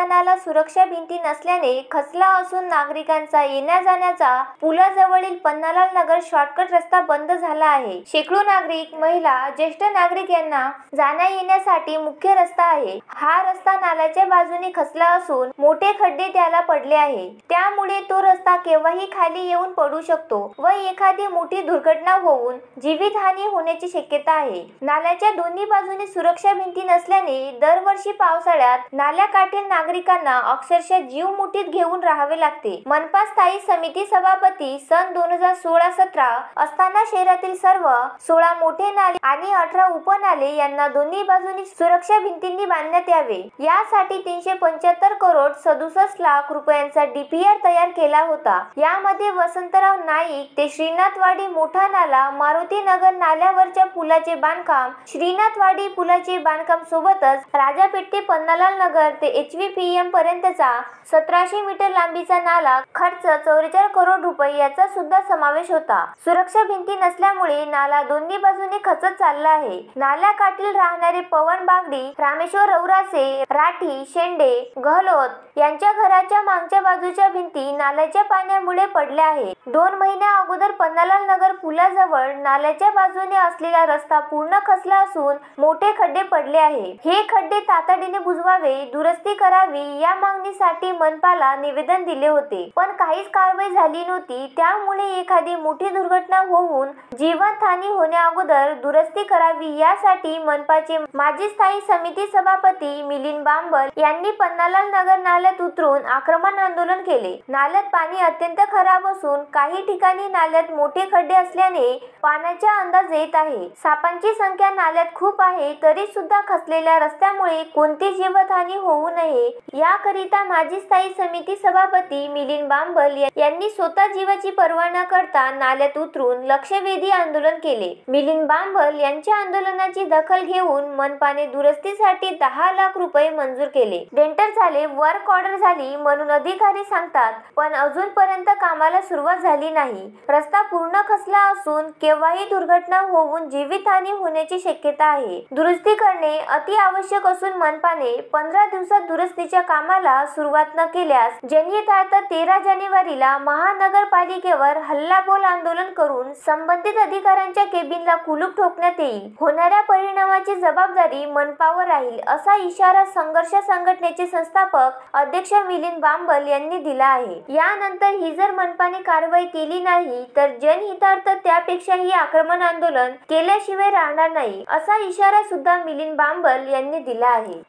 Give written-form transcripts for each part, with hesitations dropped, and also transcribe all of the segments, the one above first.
नाला सुरक्षा भिंती नसल्याने खचला असून नागरिकांचा येण्या जाण्याचा पुलाजवळील पन्नालाल नगर शॉर्टकट रस्ता बंद झाला आहे। शेकडो नागरिक, महिला, ज्येष्ठ नागरिक यांना जाण्या येण्यासाठी मुख्य रस्ता आहे। हा रस्ता नाल्याच्या बाजूने खचला असून मोठे खड्डे त्याला पडले आहे, त्यामुळे तो रस्ता केव्हाही खाली येऊन पडू शकतो व एखादी मोठी दुर्घटना होऊन जीवितहानी होण्याची शक्यता आहे। नाल्याच्या दोन्ही बाजूने सुरक्षा भिंती नसल्याने दरवर्षी पावसाळ्यात नाल्याकाठील नागरिकांना अक्षरशः जीव मुठीत घेऊन राहावे लागते। मनपा स्थायी समिती सभापती सन 2016-17 असताना शहरातील सर्व 16 मोठे नाले आणि 18 उपनाले यांना दोन्ही बाजूनी सुरक्षा भिंतींनी बांधण्यात यावे यासाठी 375 करोड 67 लाख रुपयांचा DPR तयार केला होता। यामध्ये वसंतराव नाईक ते श्रीनाथवाडी मोठा नाला, मारुती नगर नाल्यावरच्या पुलाचे बांधकाम, श्रीनाथवाडी पुलाचे बांधकाम सोबतच राजापेठ ते पन्नालाल नगर ते HVPM पर्यंतचा 1700 मीटर लांबीचा नाला खर्च 44 करोड रुपये याचा सुद्धा समावेश होता। सुरक्षा भिंती नसल्यामुळे नाला दोन्ही बाजूने खचत चालला आहे। नाल्याकाठील राहणारे पवन बागडी, रामेश्वर रवरासे, राठी, शेंडे, गहलोत यांच्या घराच्या मागच्या बाजूच्या भिंती नाल्याच्या पाण्यामुळे पडल्या आहे। 2 महिन्या अगोदर पन्नालाल नगर पुलाजवळ नाल्याच्या बाजूने असलेला रस्ता पूर्ण खचला असून मोठे खड्डे पडले आहे। हे खड्डे तातडीने बुजवावे, दुरुस्ती करावी या मागणीसाठी मनपाला निवेदन दिले होते, पण काहीच कारवाई झाली नव्हती। त्यामुळे एखादी मोठी दुर्घटना होऊन जीवितहानी होण्या अगोदर दुरुस्ती करावी यासाठी मनपाचे माजी स्थायी समिती सभापती मिलिंद बांबल यांनी पन्नालाल नगर नाल्यात उतरून आक्रमक आंदोलन केले। नाल्यात पाणी अत्यंत खराब असून काही ठिकाणी नाल्यात मोठे खड्डे असल्याने पाण्याचा अंदाज येत आहे। सापांची संख्या नाल्यात खूप आहे, तरी सुद्धा खचलेल्या रस्त्यामुळे कोणती जीवितहानी होऊ नये याकरिता माजी स्थायी समिती सभापती मिलिंद बांबल यांनी स्वतः जीवाची पर्वा न करता नाल्यात उतरून लक्षवेधी आंदोलन केले। मिलिंद बांबल यांच्या आंदोलनाची दखल घेऊन मनपाने दुरुस्तीसाठी 10 लाख रुपये मंजूर केले। टेंडर झाले, वर्क ऑर्डर झाली म्हणून अधिकारी सांगतात, पण अजूनपर्यंत कामाला सुरुवात झाली नाही। रस्ता पूर्ण खचला असून केव्हाही दुर्घटना होऊन जीवितहानी होण्याची शक्यता आहे। दुरुस्ती करणे अति आवश्यक असून मनपाने 15 दिवसात दुरुस्तीच्या कामाला सुरुवात न केल्यास जनहितार्थ 13 जानेवारीला महानगरपालिकेवर हल्लाबोल आंदोलन करून संबंधित अधिकाऱ्यांच्या केबिनला कुलूप ठोकण्यात येईल। होणाऱ्या परिणामाची जबाबदारी मनपावर राहील असा इशारा संघर्ष संघटनेचे संस्थापक अध्यक्ष मिलिंद बांबल यांनी दिला आहे। यानंतर ही जर मनपाने कारवाई केली नाही तर जनहितार्थ त्यापेक्षाही आक्रमक आंदोलन केल्याशिवाय राहणार नाही असा इशारा सुद्धा मिलिंद बांबल यांनी दिला आहे।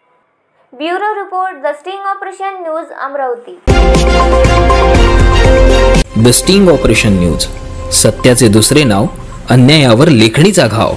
Bureau report, the sting operation news, Amravati. The sting operation news, सत्याचे दुसरे नाव, अन्यायावर लेखणीचा घाव।